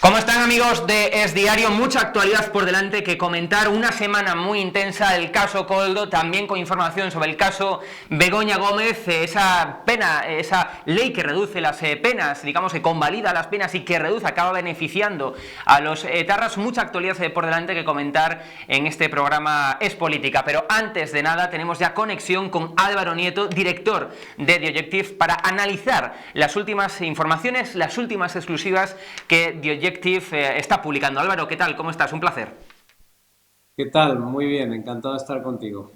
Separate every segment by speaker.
Speaker 1: ¿Cómo están, amigos de Es Diario? Mucha actualidad por delante que comentar, una semana muy intensa del caso Koldo, también con información sobre el caso Begoña Gómez, esa pena, esa ley que reduce las penas, digamos que convalida las penas y que reduce, acaba beneficiando a los etarras. Mucha actualidad por delante que comentar en este programa Es Política, pero antes de nada tenemos ya conexión con Álvaro Nieto, director de The Objective, para analizar las últimas informaciones, las últimas exclusivas que The Objective está publicando. Álvaro, ¿qué tal? ¿Cómo estás? Un placer.
Speaker 2: ¿Qué tal? Muy bien, encantado de estar contigo.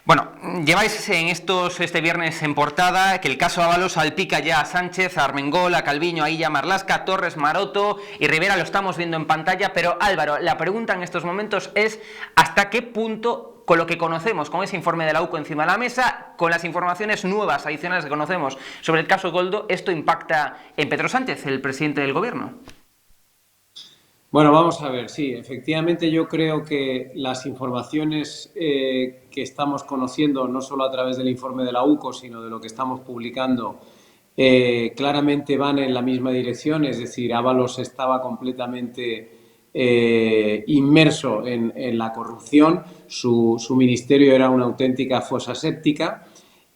Speaker 1: Bueno, lleváis este viernes en portada que el caso Ábalos salpica ya a Sánchez, a Armengol, a Calviño, a Illa, Marlaska, Torres, Maroto y Rivera, lo estamos viendo en pantalla, pero Álvaro, la pregunta en estos momentos es ¿hasta qué punto, con lo que conocemos, con ese informe de la UCO encima de la mesa, con las informaciones nuevas, adicionales que conocemos sobre el caso Koldo, esto impacta en Pedro Sánchez, el presidente del gobierno?
Speaker 2: Bueno, vamos a ver, sí, efectivamente yo creo que las informaciones que estamos conociendo, no solo a través del informe de la UCO, sino de lo que estamos publicando, claramente van en la misma dirección, es decir, Ábalos estaba completamente inmerso en la corrupción, su ministerio era una auténtica fosa séptica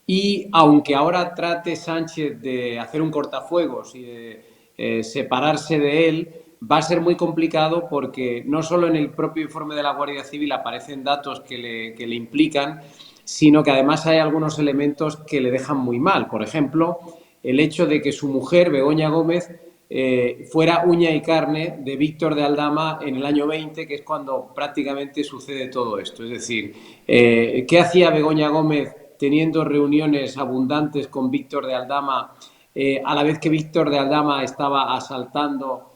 Speaker 2: y aunque ahora trate Sánchez de hacer un cortafuegos y de separarse de él, va a ser muy complicado porque no solo en el propio informe de la Guardia Civil aparecen datos que le implican, sino que además hay algunos elementos que le dejan muy mal. Por ejemplo, el hecho de que su mujer, Begoña Gómez, fuera uña y carne de Víctor de Aldama en el año 20, que es cuando prácticamente sucede todo esto. Es decir, ¿qué hacía Begoña Gómez teniendo reuniones abundantes con Víctor de Aldama, a la vez que Víctor de Aldama estaba asaltando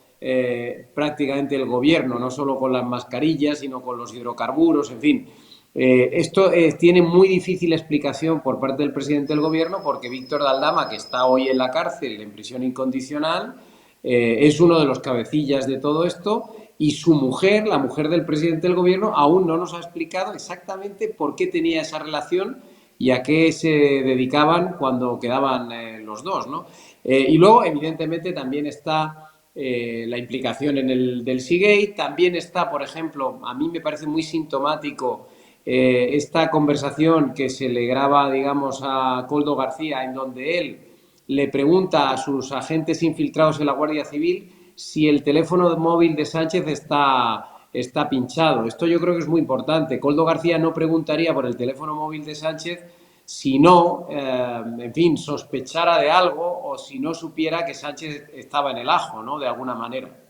Speaker 2: prácticamente el gobierno, no solo con las mascarillas, sino con los hidrocarburos, en fin? Esto tiene muy difícil explicación por parte del presidente del gobierno porque Víctor de Aldama, que está hoy en la cárcel en prisión incondicional, es uno de los cabecillas de todo esto y su mujer, la mujer del presidente del gobierno, aún no nos ha explicado exactamente por qué tenía esa relación y a qué se dedicaban cuando quedaban los dos, ¿no? Y luego, evidentemente, también está la implicación en el del Seagate, también está, por ejemplo, a mí me parece muy sintomático esta conversación que se le graba, digamos, a Koldo García, en donde él le pregunta a sus agentes infiltrados en la Guardia Civil si el teléfono móvil de Sánchez está pinchado. Esto yo creo que es muy importante. Koldo García no preguntaría por el teléfono móvil de Sánchez si no, en fin, sospechara de algo o si no supiera que Sánchez estaba en el ajo, ¿no? De alguna manera.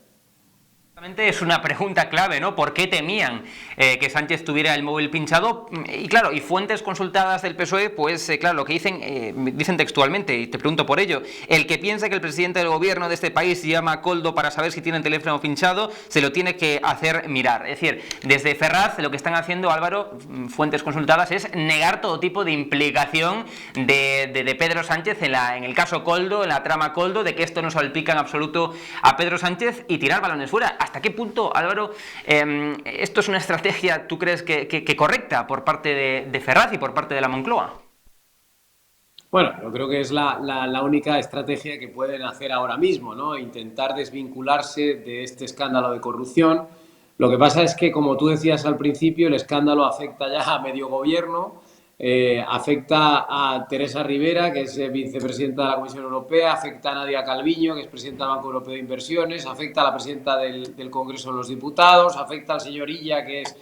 Speaker 1: Es una pregunta clave, ¿no? ¿Por qué temían que Sánchez tuviera el móvil pinchado? Y claro, y fuentes consultadas del PSOE, pues claro, lo que dicen textualmente, y te pregunto por ello: el que piensa que el presidente del gobierno de este país llama a Koldo para saber si tiene el teléfono pinchado, se lo tiene que hacer mirar. Es decir, desde Ferraz lo que están haciendo, Álvaro, fuentes consultadas, es negar todo tipo de implicación de Pedro Sánchez en el caso Koldo, en la trama Koldo, de que esto no salpica en absoluto a Pedro Sánchez y tirar balones fuera. ¿Hasta qué punto, Álvaro, esto es una estrategia, tú crees que correcta por parte de Ferraz y por parte de la Moncloa?
Speaker 2: Bueno, yo creo que es la única estrategia que pueden hacer ahora mismo, ¿no? Intentar desvincularse de este escándalo de corrupción. Lo que pasa es que, como tú decías al principio, el escándalo afecta ya a medio gobierno, afecta a Teresa Rivera, que es vicepresidenta de la Comisión Europea, afecta a Nadia Calviño, que es presidenta del Banco Europeo de Inversiones, afecta a la presidenta del Congreso de los Diputados, afecta al señor Illa, que es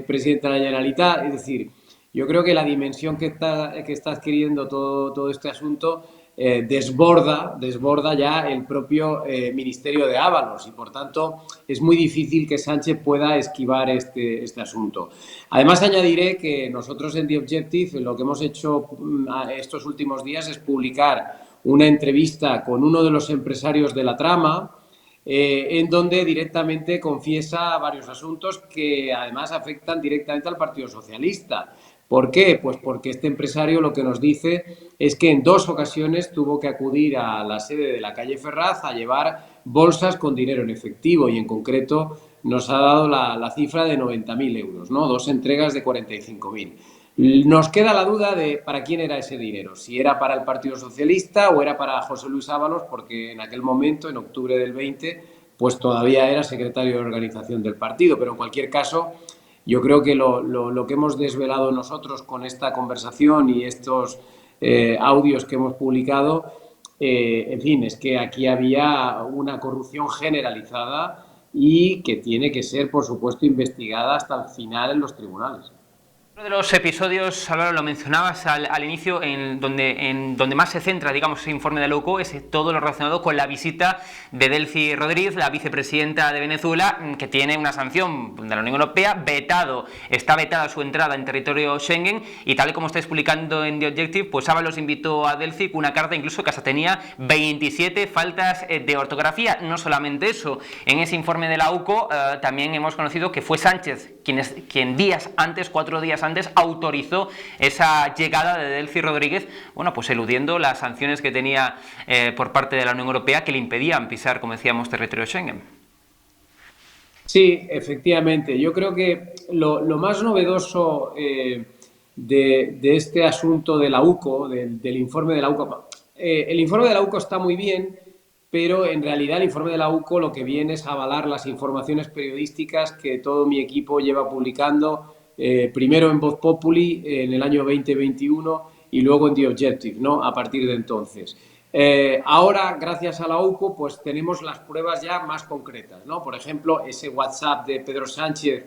Speaker 2: presidente de la Generalitat. Es decir, yo creo que la dimensión que está adquiriendo todo este asunto desborda ya el propio ministerio de Ábalos y por tanto es muy difícil que Sánchez pueda esquivar este asunto. Además añadiré que nosotros en The Objective lo que hemos hecho estos últimos días es publicar una entrevista con uno de los empresarios de la trama, en donde directamente confiesa varios asuntos que además afectan directamente al Partido Socialista. ¿Por qué? Pues porque este empresario lo que nos dice es que en 2 ocasiones tuvo que acudir a la sede de la calle Ferraz a llevar bolsas con dinero en efectivo y en concreto nos ha dado la cifra de 90.000 euros, ¿no? 2 entregas de 45.000. Nos queda la duda de para quién era ese dinero, si era para el Partido Socialista o era para José Luis Ábalos, porque en aquel momento, en octubre del 20, pues todavía era secretario de organización del partido. Pero en cualquier caso, yo creo que lo que hemos desvelado nosotros con esta conversación y estos audios que hemos publicado, en fin, es que aquí había una corrupción generalizada y que tiene que ser, por supuesto, investigada hasta el final en los tribunales.
Speaker 1: Uno de los episodios, Álvaro, lo mencionabas al inicio, en donde más se centra, digamos, ese informe de la UCO, es todo lo relacionado con la visita de Delcy Rodríguez, la vicepresidenta de Venezuela, que tiene una sanción de la Unión Europea, está vetada su entrada en territorio Schengen, y tal y como está explicando en The Objective, pues Ábalos invitó a Delcy con una carta incluso que hasta tenía 27 faltas de ortografía. No solamente eso, en ese informe de la UCO también hemos conocido que fue Sánchez quien 4 días antes autorizó esa llegada de Delcy Rodríguez, bueno, pues eludiendo las sanciones que tenía por parte de la Unión Europea que le impedían pisar, como decíamos, territorio Schengen.
Speaker 2: Sí, efectivamente. Yo creo que lo más novedoso de este asunto de la UCO, del informe de la UCO, el informe de la UCO está muy bien, pero en realidad el informe de la UCO lo que viene es avalar las informaciones periodísticas que todo mi equipo lleva publicando, primero en Voz Populi en el año 2021 y luego en The Objective, ¿no? A partir de entonces. Ahora, gracias a la UCO, pues tenemos las pruebas ya más concretas, ¿no? Por ejemplo, ese WhatsApp de Pedro Sánchez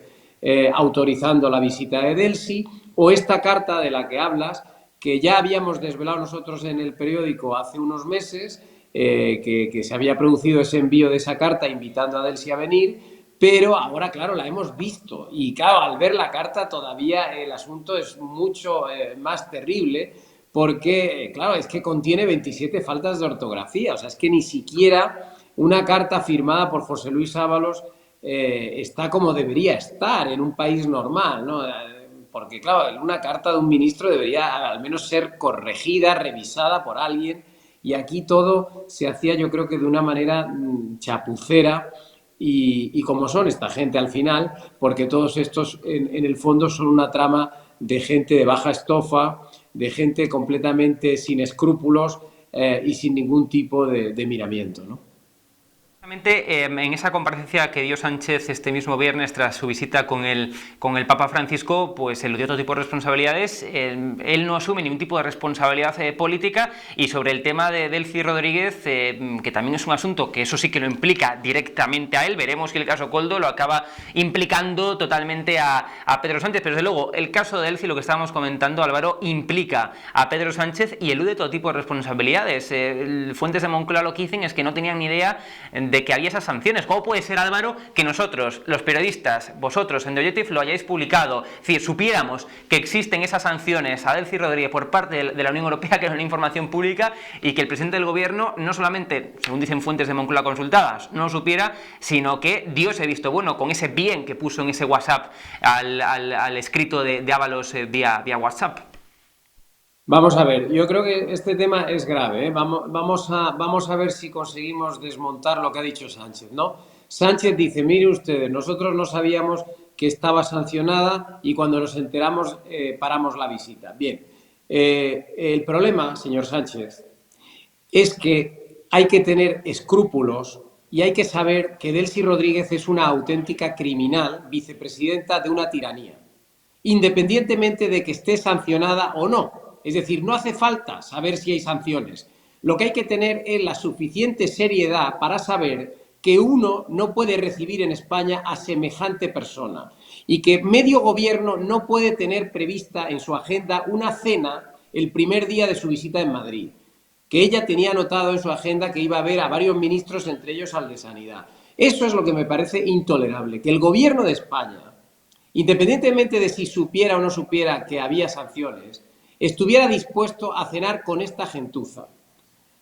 Speaker 2: autorizando la visita de Delcy, o esta carta de la que hablas, que ya habíamos desvelado nosotros en el periódico hace unos meses, que se había producido ese envío de esa carta invitando a Delcy a venir, pero ahora, claro, la hemos visto y, claro, al ver la carta todavía el asunto es mucho más terrible porque, claro, es que contiene 27 faltas de ortografía, o sea, es que ni siquiera una carta firmada por José Luis Ábalos está como debería estar en un país normal, ¿no? Porque, claro, una carta de un ministro debería al menos ser corregida, revisada por alguien, y aquí todo se hacía, yo creo que de una manera chapucera, y como son esta gente al final, porque todos estos en el fondo son una trama de gente de baja estofa, de gente completamente sin escrúpulos y sin ningún tipo de miramiento, ¿no?
Speaker 1: En esa comparecencia que dio Sánchez este mismo viernes tras su visita con el Papa Francisco, pues eludió otro tipo de responsabilidades. Él no asume ningún tipo de responsabilidad política, y sobre el tema de Delcy Rodríguez, que también es un asunto que eso sí que lo implica directamente a él, veremos si el caso Koldo lo acaba implicando totalmente a Pedro Sánchez, pero desde luego el caso de Delcy, lo que estábamos comentando, Álvaro, implica a Pedro Sánchez y elude todo tipo de responsabilidades. Fuentes de Moncloa lo que dicen es que no tenían ni idea de que había esas sanciones. ¿Cómo puede ser, Álvaro, que nosotros, los periodistas, vosotros en The Objective lo hayáis publicado? Es decir, supiéramos que existen esas sanciones a Delcy Rodríguez por parte de la Unión Europea, que es una información pública, y que el presidente del gobierno no solamente, según dicen fuentes de Moncloa consultadas, no lo supiera, sino que dio ese visto bueno con ese bien que puso en ese WhatsApp al escrito de Ábalos vía WhatsApp.
Speaker 2: Vamos a ver, yo creo que este tema es grave, ¿eh? Vamos a ver si conseguimos desmontar lo que ha dicho Sánchez, ¿no? Sánchez dice, mire ustedes, nosotros no sabíamos que estaba sancionada y cuando nos enteramos paramos la visita. Bien, el problema, señor Sánchez, es que hay que tener escrúpulos y hay que saber que Delcy Rodríguez es una auténtica criminal, vicepresidenta de una tiranía, independientemente de que esté sancionada o no. Es decir, no hace falta saber si hay sanciones. Lo que hay que tener es la suficiente seriedad para saber que uno no puede recibir en España a semejante persona y que medio gobierno no puede tener prevista en su agenda una cena el primer día de su visita en Madrid, que ella tenía anotado en su agenda que iba a ver a varios ministros, entre ellos al de Sanidad. Eso es lo que me parece intolerable, que el gobierno de España, independientemente de si supiera o no supiera que había sanciones, estuviera dispuesto a cenar con esta gentuza,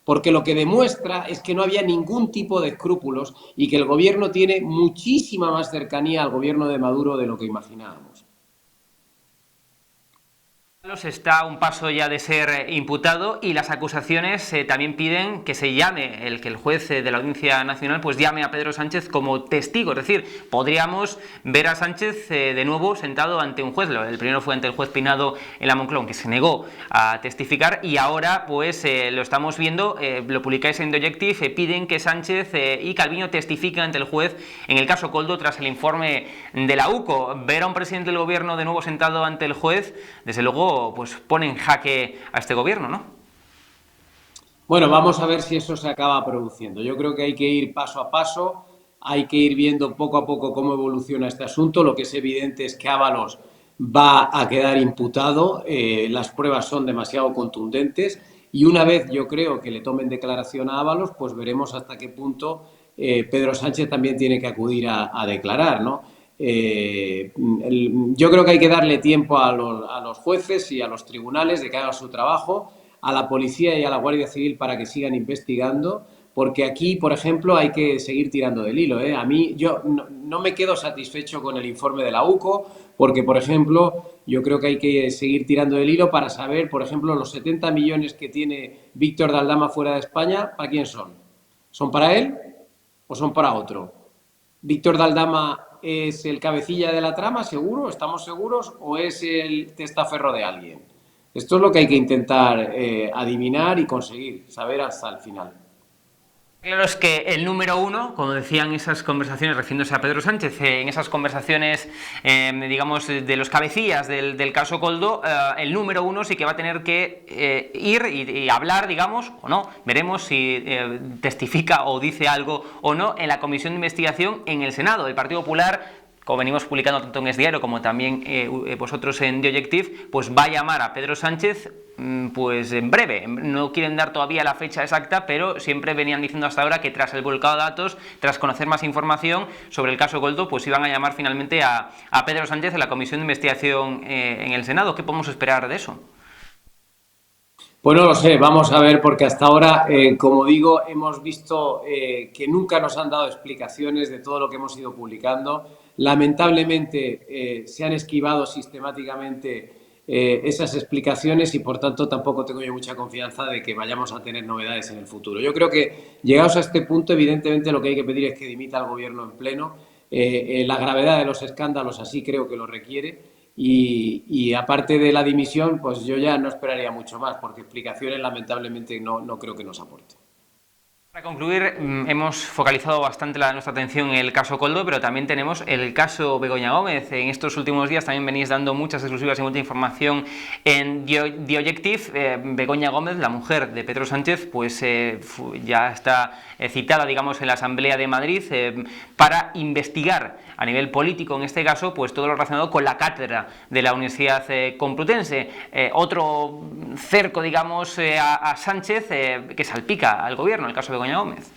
Speaker 2: porque lo que demuestra es que no había ningún tipo de escrúpulos y que el gobierno tiene muchísima más cercanía al gobierno de Maduro de lo que imaginábamos.
Speaker 1: Está a un paso ya de ser imputado y las acusaciones también piden que se llame, que el juez de la Audiencia Nacional pues llame a Pedro Sánchez como testigo, es decir, podríamos ver a Sánchez de nuevo sentado ante un juez. El primero fue ante el juez Pinado en la Moncloa, que se negó a testificar, y ahora pues lo estamos viendo, lo publicáis en The Objective, piden que Sánchez y Calviño testifiquen ante el juez en el caso Koldo tras el informe de la UCO. Ver a un presidente del gobierno de nuevo sentado ante el juez, desde luego pues pone en jaque a este gobierno, ¿no?
Speaker 2: Bueno, vamos a ver si eso se acaba produciendo. Yo creo que hay que ir paso a paso, hay que ir viendo poco a poco cómo evoluciona este asunto. Lo que es evidente es que Ábalos va a quedar imputado, las pruebas son demasiado contundentes y una vez yo creo que le tomen declaración a Ábalos, pues veremos hasta qué punto Pedro Sánchez también tiene que acudir a declarar, ¿no? Yo creo que hay que darle tiempo a los jueces y a los tribunales de que hagan su trabajo, a la policía y a la Guardia Civil para que sigan investigando, porque aquí, por ejemplo, hay que seguir tirando del hilo. A mí, yo no me quedo satisfecho con el informe de la UCO, porque, por ejemplo, yo creo que hay que seguir tirando del hilo para saber, por ejemplo, los 70 millones que tiene Víctor de Aldama fuera de España, ¿para quién son? ¿Son para él o son para otro? ¿Víctor de Aldama es el cabecilla de la trama, seguro? ¿Estamos seguros? ¿O es el testaferro de alguien? Esto es lo que hay que intentar adivinar y conseguir, saber hasta el final.
Speaker 1: Claro, es que el número uno, como decían esas conversaciones, refiriéndose a Pedro Sánchez, en esas conversaciones, digamos, de los cabecillas del caso Koldo, el número uno sí que va a tener que ir y hablar, digamos, o no, veremos si testifica o dice algo o no en la comisión de investigación en el Senado. El Partido Popular, como venimos publicando tanto en Es Diario como también vosotros en The Objective, pues va a llamar a Pedro Sánchez pues en breve. No quieren dar todavía la fecha exacta, pero siempre venían diciendo hasta ahora que tras el volcado de datos, tras conocer más información sobre el caso Koldo, pues iban a llamar finalmente a Pedro Sánchez en la comisión de investigación en el Senado. ¿Qué podemos esperar de eso?
Speaker 2: Pues no lo sé, vamos a ver, porque hasta ahora, como digo, hemos visto que nunca nos han dado explicaciones de todo lo que hemos ido publicando. Lamentablemente se han esquivado sistemáticamente esas explicaciones y por tanto tampoco tengo yo mucha confianza de que vayamos a tener novedades en el futuro. Yo creo que llegados a este punto, evidentemente lo que hay que pedir es que dimita al gobierno en pleno. La gravedad de los escándalos así creo que lo requiere. Y aparte de la dimisión, pues yo ya no esperaría mucho más, porque explicaciones lamentablemente no creo que nos aporte.
Speaker 1: Para concluir, hemos focalizado bastante nuestra atención en el caso Koldo, pero también tenemos el caso Begoña Gómez. En estos últimos días también venís dando muchas exclusivas y mucha información en The Objective. Begoña Gómez, la mujer de Pedro Sánchez, pues ya está citada, digamos, en la Asamblea de Madrid para investigar a nivel político, en este caso, pues todo lo relacionado con la cátedra de la Universidad Complutense. Otro cerco, digamos, a Sánchez que salpica al gobierno, el caso de Begoña Gómez.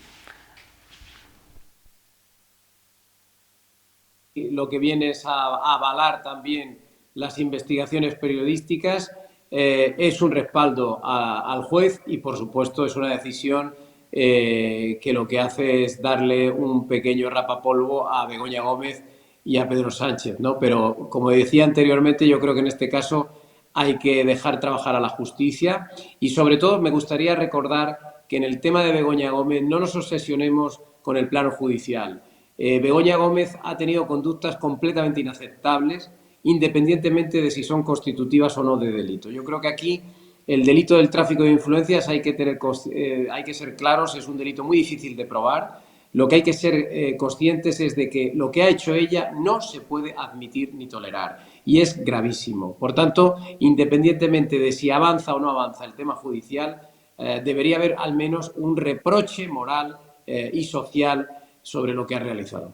Speaker 2: Lo que viene es a avalar también las investigaciones periodísticas, es un respaldo al juez y, por supuesto, es una decisión que lo que hace es darle un pequeño rapapolvo a Begoña Gómez y a Pedro Sánchez, ¿no? Pero, como decía anteriormente, yo creo que en este caso hay que dejar trabajar a la justicia y, sobre todo, me gustaría recordar que en el tema de Begoña Gómez no nos obsesionemos con el plano judicial. Begoña Gómez ha tenido conductas completamente inaceptables, independientemente de si son constitutivas o no de delito. Yo creo que aquí el delito del tráfico de influencias hay que ser claros, es un delito muy difícil de probar. Lo que hay que ser conscientes es de que lo que ha hecho ella no se puede admitir ni tolerar y es gravísimo. Por tanto, independientemente de si avanza o no avanza el tema judicial, debería haber al menos un reproche moral y social sobre lo que ha realizado.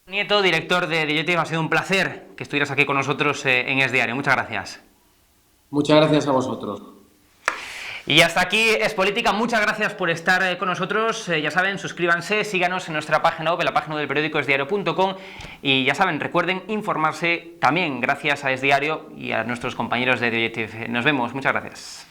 Speaker 1: Nieto, director de The Objective, ha sido un placer que estuvieras aquí con nosotros en Es Diario. Muchas gracias.
Speaker 2: Muchas gracias a vosotros.
Speaker 1: Y hasta aquí Es Política. Muchas gracias por estar con nosotros. Ya saben, suscríbanse, síganos en nuestra página web, en la página del periódico esdiario.com, y ya saben, recuerden informarse también gracias a Es Diario y a nuestros compañeros de The Objective. Nos vemos. Muchas gracias.